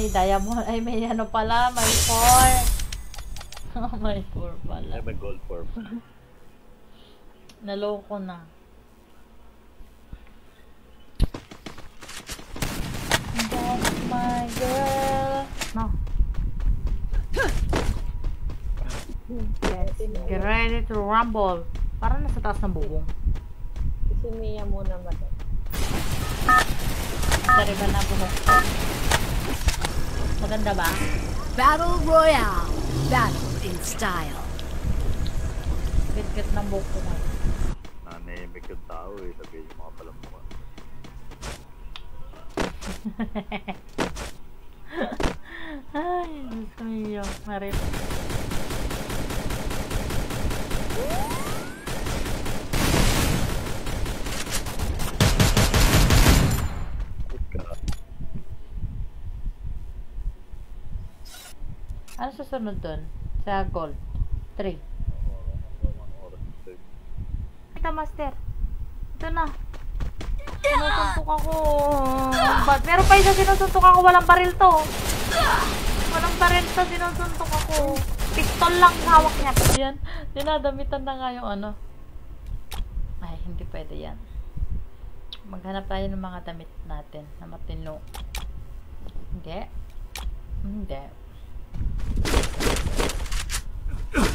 may diamond. Ay, may ano pala. May 4. May 4 pala. Ay, may gold 4. Naloko na. That's my girl. No. Yes. Get ready to rumble. Parang nasa taas ng bubong. Si Mia muna ba? Dari ba na buhok ko? Maganda ba? Battle Royale. Battle in style. Bit-bit ng buhok ko nga. Nanahimik yung tao eh. Sabihin yung mga palambukan. Ay, Diyos ko iyo. Marit. Ano susunod dun? Sa gold? 3. Ito, master. Ito na. Sinusuntok ako. Meron pa isa sinusuntok ako. Walang baril to. Walang baril to. Sinusuntok ako. Pistol lang hawak niya. Yan. Dinadamitan na nga yung ano. Ay, hindi pwede yan. Maghanap tayo ng mga damit natin na matino. Hindi. Hindi.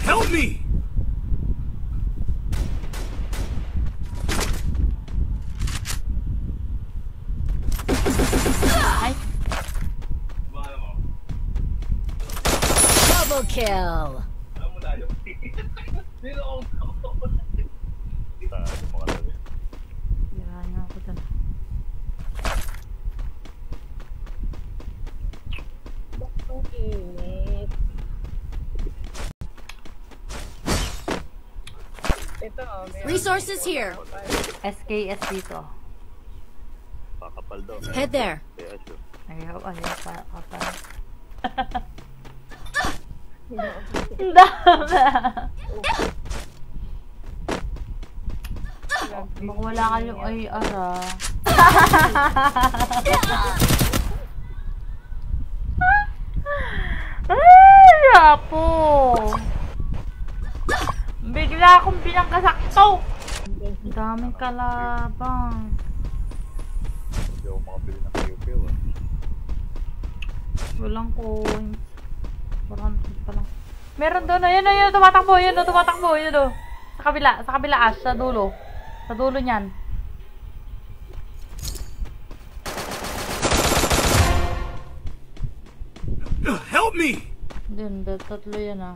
Help me! Ay. Double kill. Sira niya ako dun. Ang init. Ito, Resources here. SKS dito. Pakapal daw. Head there. Ayaw pa. Ang dami. Baka wala kayong ay-ara. Ay, yapo. Bigla akong pinangkasakto. Ang daming kalabang. Hindi ako makabili ng piw-piw ah. Walang coins. Parang pa lang. Meron doon. Ayun, tumatakbo. Ayun o. Sa kabila Ash. Sa dulo. Sa dulo niyan. Help me! Yun, tatlo yan ah.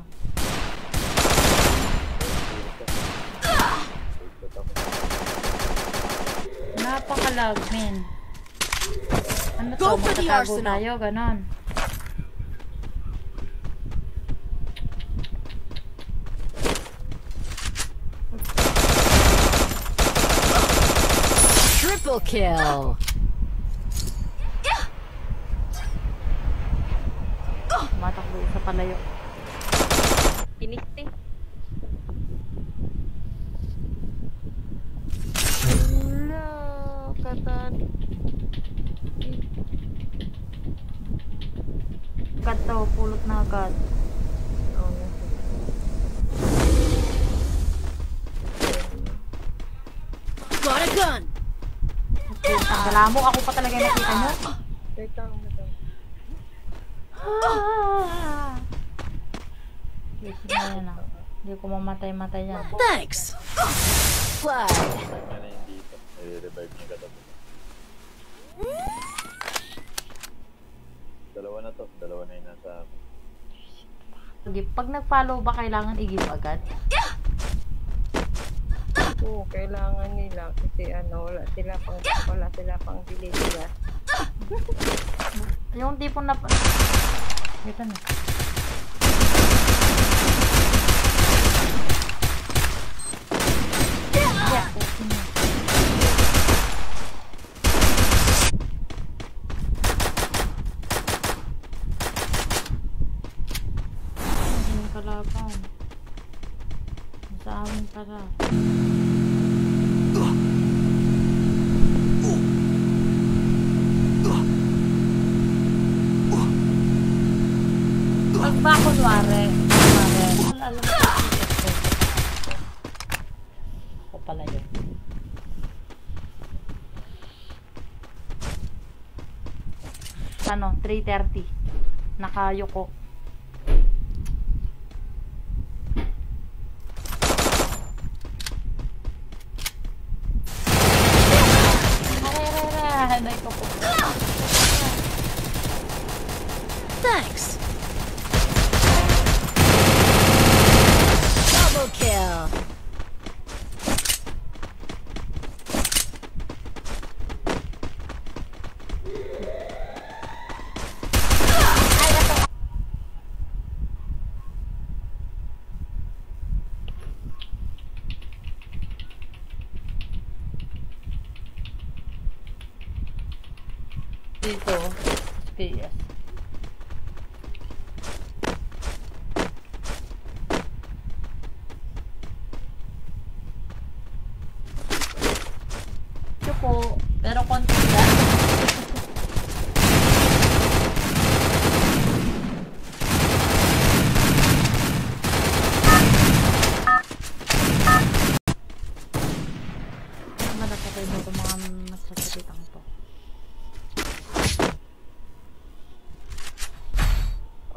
Napakalag, men. Ano to? Go for the Magtatago arsenal. tayo, ganon. Triple kill. Tumatakbo isa palayo. pinikti. Wala, katan. Agad to, pulot na agad. Got a gun. Ang galamo, ako pa talaga yung nakita nyo. Teka, Yes, na yan ah. Hindi ko mamatay-matay yan. Thanks. Flag. Revive niya na yung dito. I-revive niya katabi. Dalawa na to. Dalawa na yung nasa akin. Pag nag-follow ba, kailangan i-give agad? Oo, kailangan nila kasi wala sila pang bililla. Yung tipong na... Ito na. Yeah, okay na. Yung kalaban. Sa amin pala. Ba, kunwari. Alam mo. Ako pala yun. Ano, 3:30. Nakayuko. Thanks. Double kill. Dito, PS. Ito po, pero konti lang. Malapatay mo ito mga magsasalitang to.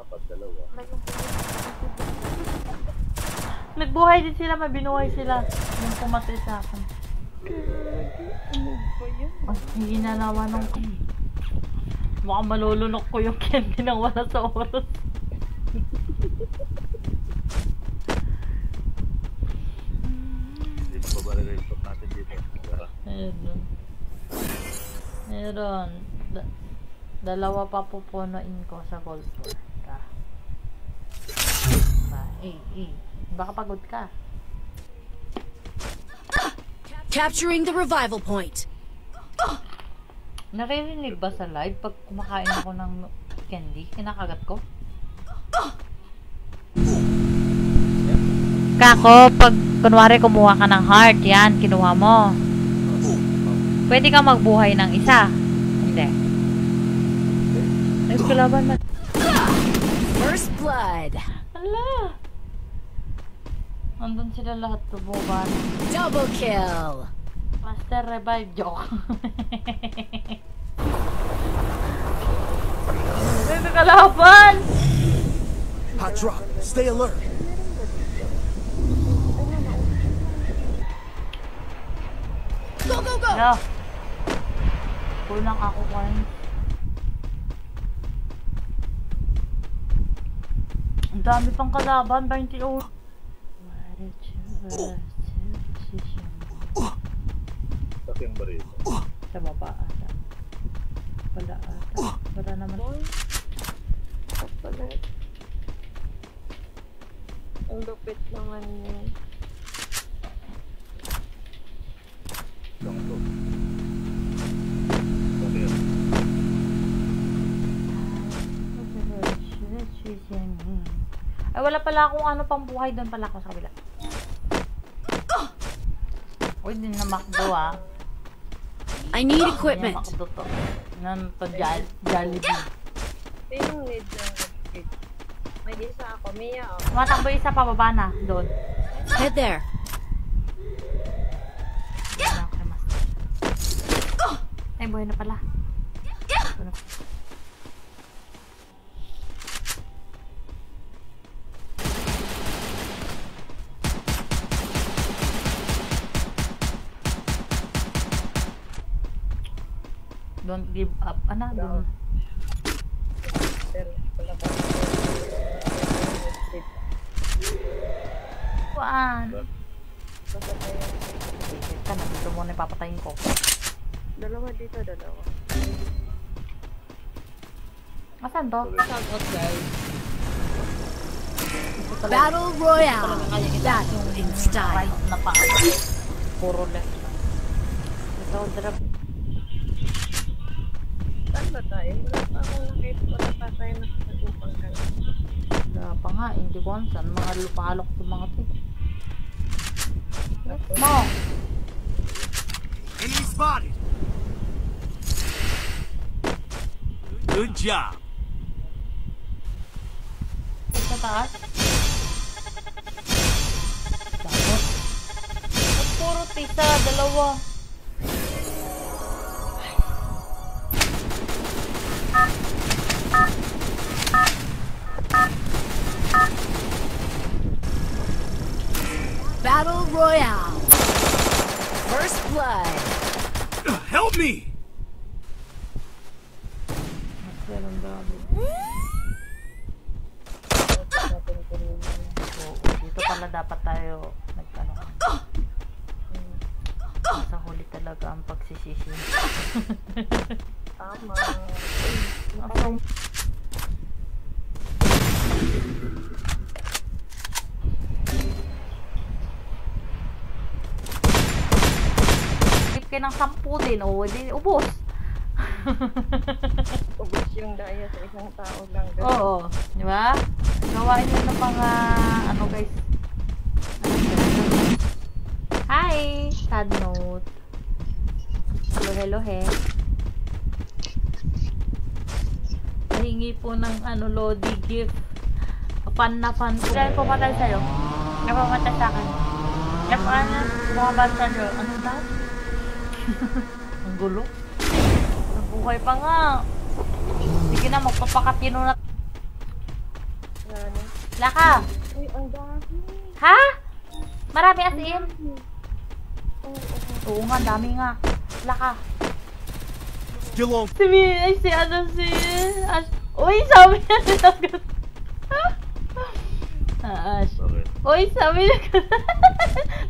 Apat, dalawa. Nagbuhay din sila, mabinuhay sila. Yung pumatay sa akin. Ano ba yun? Oh, ginanawa nung... Mukhang malulunok ko yung candy nang wala sa oras. Dito pa ba rin-report natin dito? Meron. Meron. Dalawa pa pupunuin ko sa gold floor. Baka pagod ka. Capturing the revival point. Naririnig ba sa live pag kumakain ako ng candy? Kinakagat ko? Kako, pag kunwari kumuha ka ng heart, yan, kinuha mo. Pwede ka magbuhay ng isa. Hindi. Nagkalaban na. First blood. Ala! Andun sila lahat tububan. Double kill. Master revive joke. Ito kalaban! Hot drop. Stay alert. Go, go, go. Hala. Kulang ako coins. Ang dami pang kalaban. 20 oh. Tapos yung barito. Sa baba ata. Wala ata. Wala naman. Pala. Ang lupit naman yun. Lang to. Okay. Ay, wala pala akong ano pang buhay doon pala ako sa kabila. Uy, din na makdo ah. I need Hindi na equipment. makdo to. Nan to Jollibee. Sinong need ng upgrade? May isa ako. Mia ako. Tumatakbo isa pababa na doon. Head there. Wala kay master. Ay, buhay na pala. Ito na. Don't give up. Ano? Doon. Pero wala pa. Kuan. Basta tayo. Sige ka na. Dito muna ipapatayin ko. Dalawa dito, dalawa. Asan to? Battle Royale. Battle in style. Right na pa. Puro left. Ito, drop. Saan ba tayo? Wala pa akong nakita. Wala pa tayo nakasagupang ka. Wala pa nga. Hindi ko alam saan. Mga lupalok itong mga ito. Mo! Enemy spotted. Good job. taas. Bakit? Ba't puro isa, dalawa? Battle Royale. First blood. Help me! Ganun dami. Oo, dito pala dapat tayo nagtano. Sa huli talaga ang pagsisisi. Tama. Asang tip ng 10 din, o di ubos. Ubus yung daya sa isang tao lang. Oo, di ba? Gawain nyo ng mga ano guys. Hi! Sad note. Hello, hello, he. Nahingi po ng ano, Lodi gift. Fan na fan po. Dahil pumatay sa'yo. Napamatay sa akin. Bumabat sa'yo. Ano daw? Ang gulo. Nabuhay pa nga. Sige na, magpapakatino na. Ano? Laka! Uy, ang dami. Ha? Marami as in? Oo. Oo nga, dami nga. Laka. Still on. Si ano si... Ash. Uy, sabi niya sinagot. Ash. Bakit? Uy, sabi niya.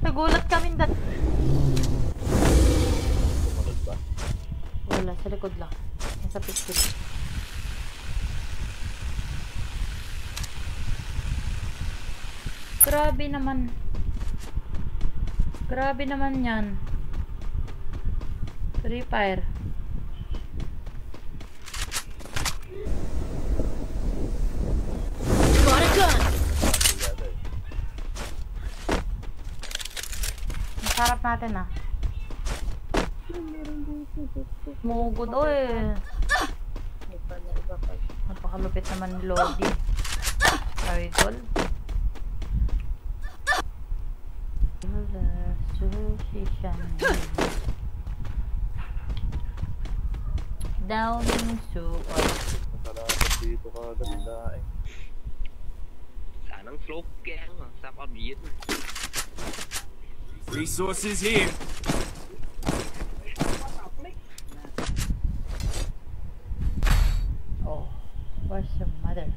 Nagulat kami dati. Sumunod ba? Wala, sa likod lang. Sa picture. Grabe naman. Grabe naman yan. Free Fire. Got a gun. Yata eh. Masarap natin ah. Mugod oy. Iba na iba pa. Napakalupit naman ni Lodi. Idol. Down so Masalamat dito ka ganda eh. Khả năng float gan mà sao bao nhiêu Resources here. oh, where's your mother?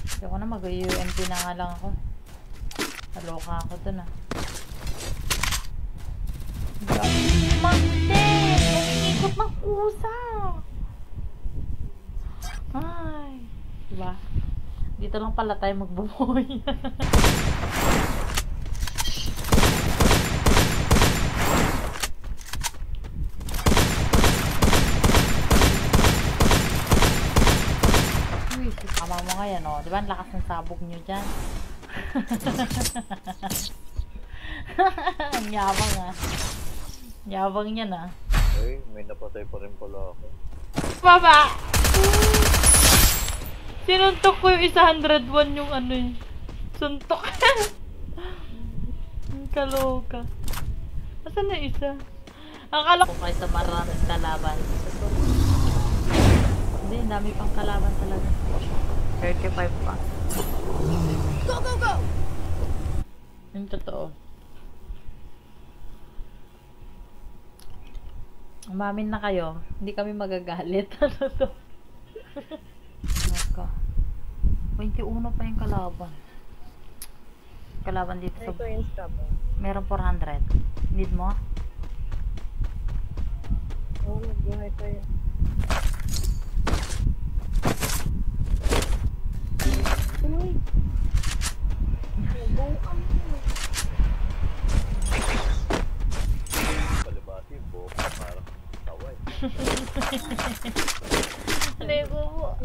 Hindi ko na mag-UMP na nga lang ako. Naloka ako dun ah. Mante! Umiikot ng kusa! Ay, diba? Dito lang pala tayo magbubuhay. Uy, tama mo nga yan, oh. Diba ang lakas ng sabog nyo dyan? Ang yabang ah. Yabang yan ah. Ay, may napatay pa rin pala ako. Baba! Sinuntok ko yung 101 yung ano eh. Suntok. Ang kaloka. Asan na isa? Akala ko kayo sa maraming kalaban. Hindi, dami pang kalaban talaga. 35 pa. Go, go, go. Yung totoo. Umamin na kayo. Hindi kami magagalit. Ano to? Naka. 21 pa yung kalaban. Kalaban dito Try sa... ko yung stop. Meron 400. Need mo? Oo, nagbuhay tayo. Uy! Nagbuhan mo. Palibati, buhok na parang taway. Lego mo.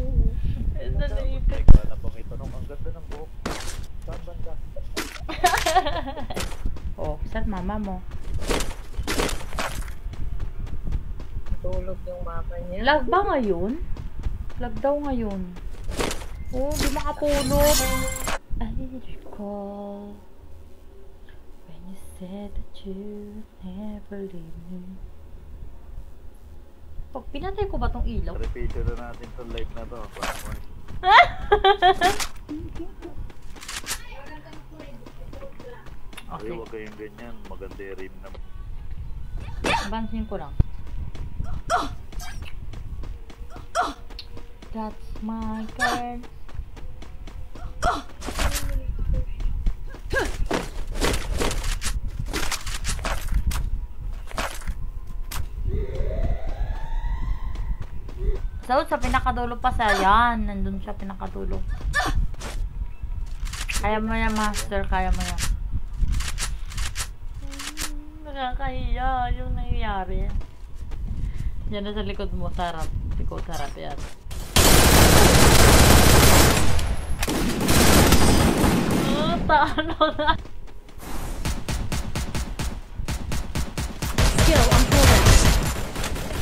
Ito na Tapos ipit. teka na bang itanong, ang ganda ng buhok. Saan banda? Oh, saan mama mo? Tulog yung mapa niya. Lag ba ngayon? Lag daw ngayon. Oh, di makatulog. I recall when you said that you would never leave me. Pag pinatay ko ba tong ilaw? Repeat na natin sa live na to. Okay. Huwag kayong ganyan. Maganda yung rim na. Bansin ko lang. That's my girl. So, sa pinakadulo pa sa yan. Nandun sa pinakadulo. Kaya mo yan, master. Kaya mo yan. Nakakahiya yung nangyayari. Yan na sa likod mo. Sarap. Likod, sarap yan. Paano na? Skill on bullet.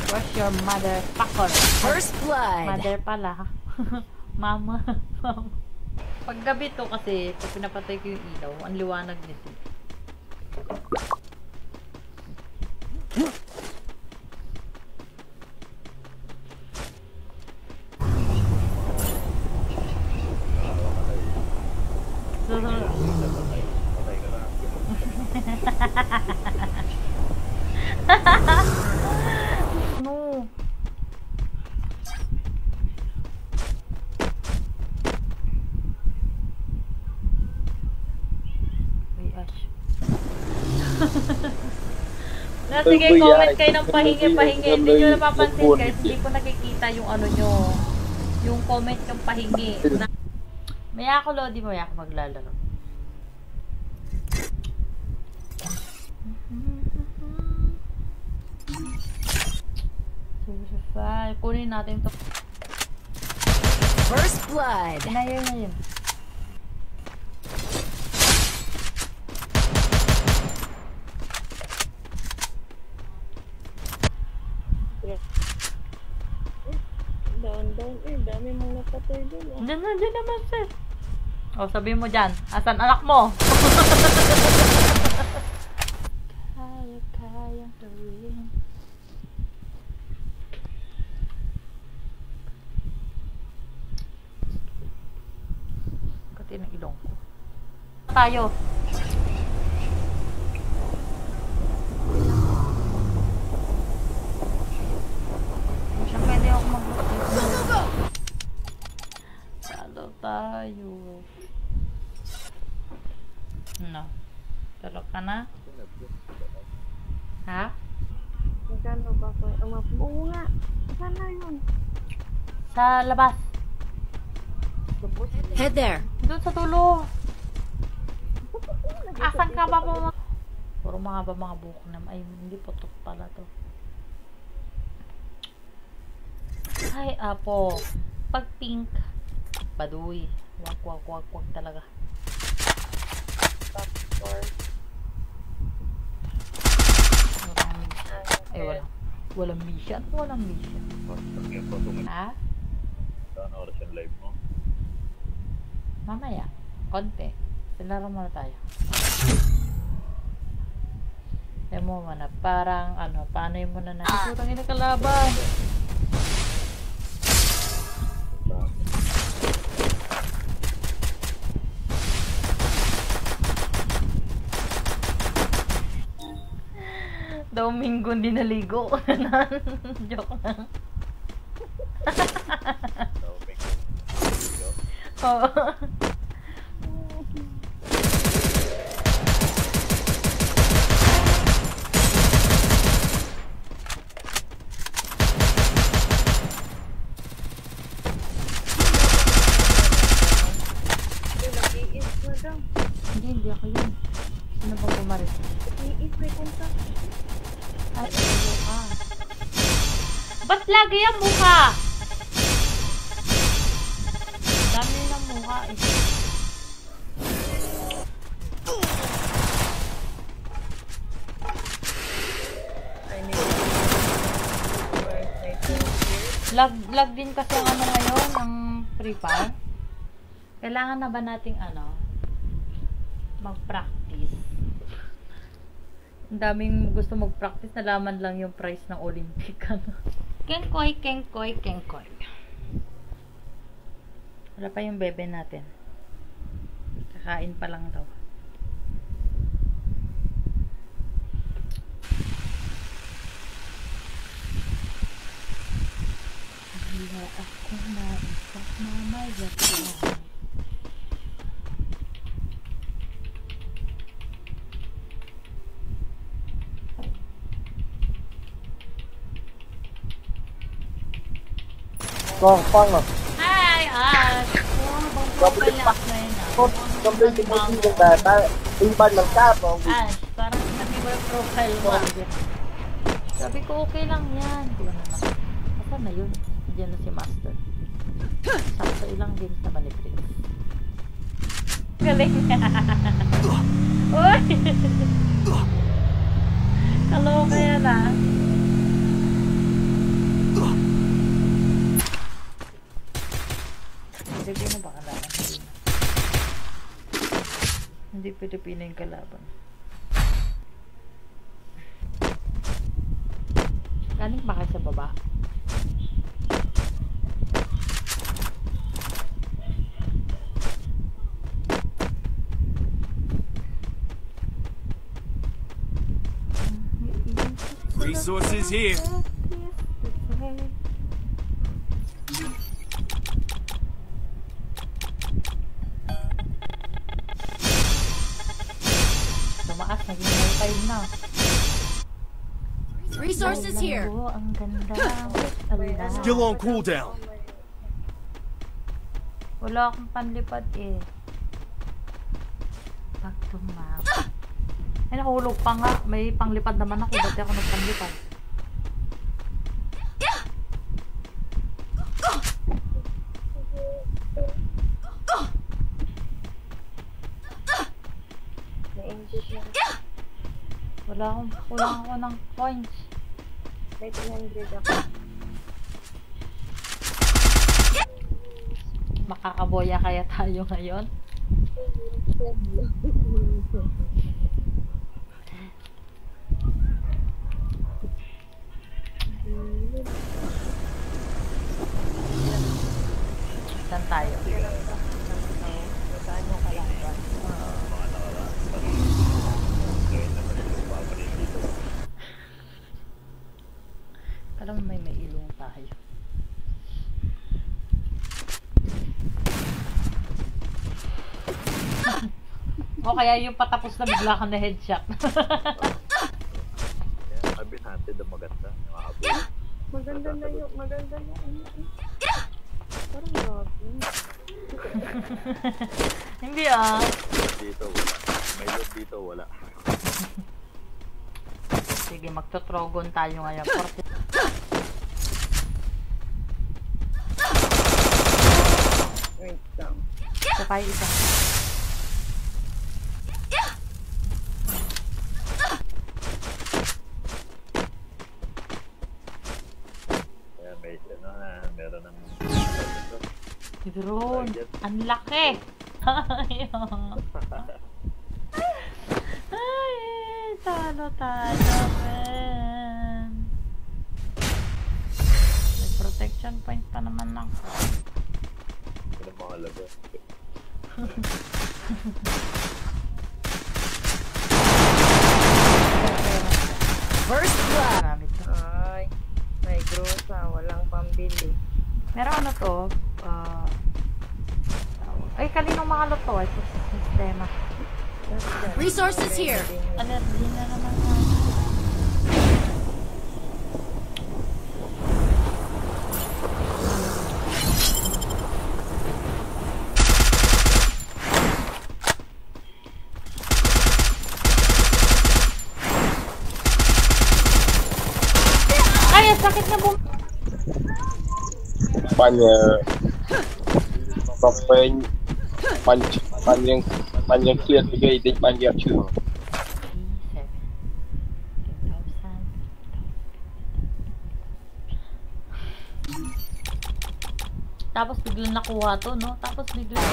Where's your motherfucker? First blood. Mother pala. Mama. Mama. Pag gabi to kasi, pag pinapatay ko yung ilaw, ang liwanag nito. No. Sige, comment kayo ng pahingi. Hindi nyo napapansin guys, hindi ko nakikita yung ano nyo. Yung comment yung pahingi. Maya ako, Lodi, maya ako maglalaro. Kunin natin to. First blood. Inayaw na yun. Down. Dami mong napatay doon. Diyan naman, sir. O, sabihin mo dyan. Asan anak mo? Kaya gawin. Kati ng ilong ko. Tayo. Siya pwede ako mag-go. Talo tayo. No. Talo ka na? Ha? Magkano ba ko? Oo nga. Sana yun. Sa labas. Head there. Doon sa tulo. Asan ka ba po? Puro mga buhok na. Ay, hindi putok pala to. Ay, apo. Pag pink, baduy. Wag talaga. Ay, walang mission. Walang mission. Ha? Saan oras yung live mo? Mamaya. Konti. Silaro muna tayo. Kaya mo muna. Parang, ano, paano yung muna na. Putang ina kalaban. Domingo hindi naligo. Joke lang. Oo. Hindi ako yun. Ano bang pumarit? May kontak. Ay, mukha. Ba't lagi ang mukha? Dami ng mukha eh. Lag din kasi ang ano ngayon, ang Free Fire. Kailangan na ba nating ano, mag-practice. Ang daming gusto mag-practice, nalaman lang yung price ng Olympic. Kengkoy, kengkoy, kengkoy. Wala pa yung bebe natin. Kakain pa lang daw. Wala ako na isang mamaya ko. Hi, Ash! Bang profile na ako ngayon Ash, parang sinabi mo yung profile mo. Sabi ko, okay lang yan. Di ba naman? Asan na yun? Diyan na si Master. Sakto ilang games naman ni Prince. Galing niya. Uy! Kaloka yan ah. Pilipino ba kalaban? Hindi Pilipino yung kalaban. Galing ba kayo sa baba? Resources here. Tumaas, naging time na. Resources here. Oh, ang ganda. Still on cooldown. Wala akong panlipad eh. Back to map. Ay, nahulog pa nga. May panglipad naman ako. Dati ako nagpanlipad. Kulang ako ng points. May 200 ako. Makakaboya kaya tayo ngayon? Saan tayo? Saan yung kalaban? Alam mo may ilong tayo. O kaya yung patapos na bigla ka na headshot. Sabi natin na maganda. Nakakabot. Maganda na yun. Maganda na yun. Parang grabe. Hindi ah. Dito wala. May loot dito wala. Sige, magtotrogon tayo ngayon. Wait lang. Isa tayo isa. Kaya may ano na. Meron ng... Drone. Ang laki. Ay, talo tayo, man. May protection point pa naman ako. Ano mga lago. First blood. Marami to. Ay, may grosa. Walang pambili. Meron ano to? Ay, kaninong mga lot to? Ay, sistema. Resources here. Allergy na naman. Ay, sakit na bum... panjang clear bigay din panjang chưa. Tapos biglang nakuha to, no? Tapos biglang...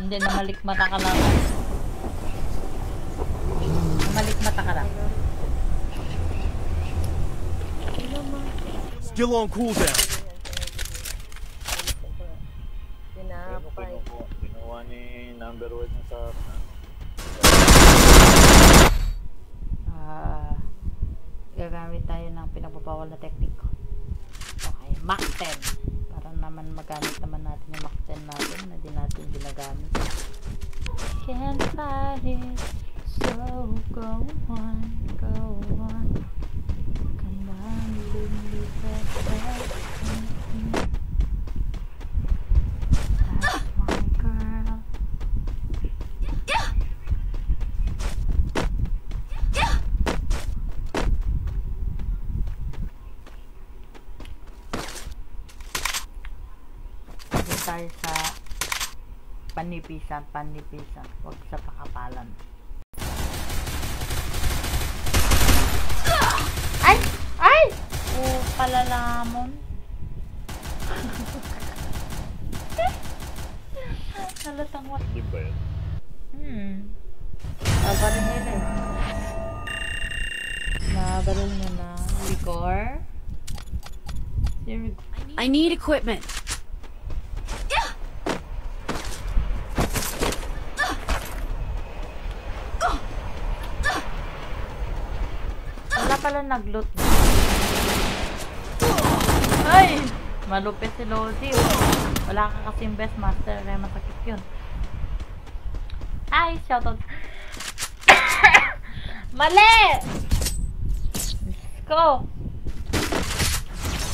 Hindi, namalikmata ka lang. Namalikmata ka lang. Still on cooldown. Pinapay. Ginawa ni number 1 niya sa... Gagamit tayo ng pinagbabawal na teknik. Okay, Mach 10. Para naman magamit naman natin yung Mach 10 natin na di natin ginagamit. Can't fight it, so go on, go on. Come on, leave that back. That's my girl. Tayo sa panipisan, huwag sa pakapalan. Ay! Ay! Oh, palalamon. Halatang what? Di ba yun? Nabaril nila eh. Nabaril niya na. Rigor? I need equipment. Wala pala nag-loot. Ay! Malupit si Lodi. Wala ka kasing best master. Kaya masakit yun. Ay! Shoutout. Mali! Let's go!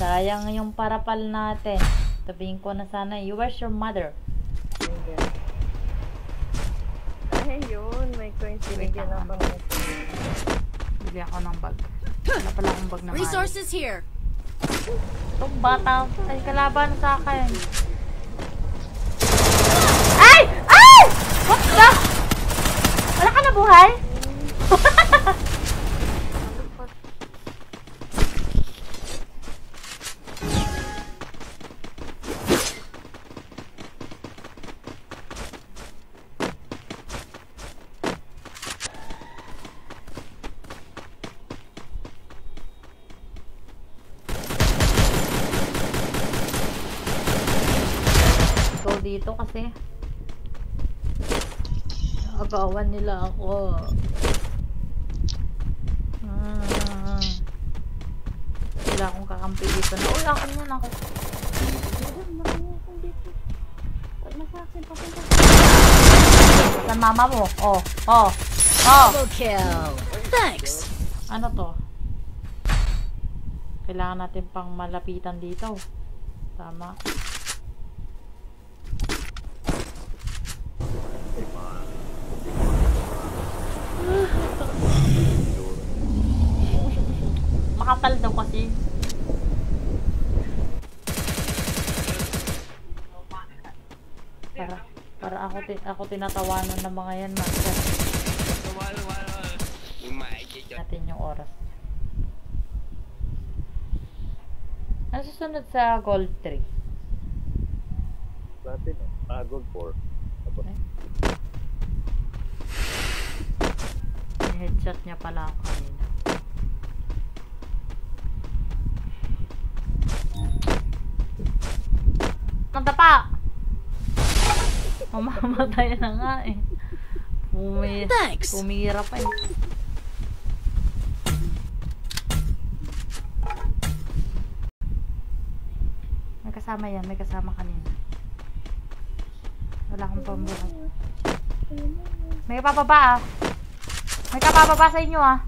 Sayang yung parapal natin. Tabihin ko na sana. Where's your mother? Ay, yun. May coins. Binigyan ako ng Bili ako ng bag. Wala pala akong bag na maayos. Resources here. Itong bata. Ay, kalaban sa akin. Ay! Ay! What the? Wala ka na buhay? Go dito kasi agawan nila ako. Wala akong kakampi dito na. Uy, akin yun ako. Saan mama mo? Oh, oh, oh. Double kill. Thanks. Ano to? Kailangan natin pang malapitan dito. Tama. Makapal daw kasi. Para ako tinatawanan ng mga yan, master. Natin yung oras. Ano susunod sa gold 3? Platinum. Gold 4. Tapos, Headshot niya pala ako kanina. Nagtapa! Mamamatay na nga eh. Thanks. Pumira pa eh. May kasama yan. May kasama kanina. Wala akong pambuhay. May kapababa ah. May kapababa sa inyo ah.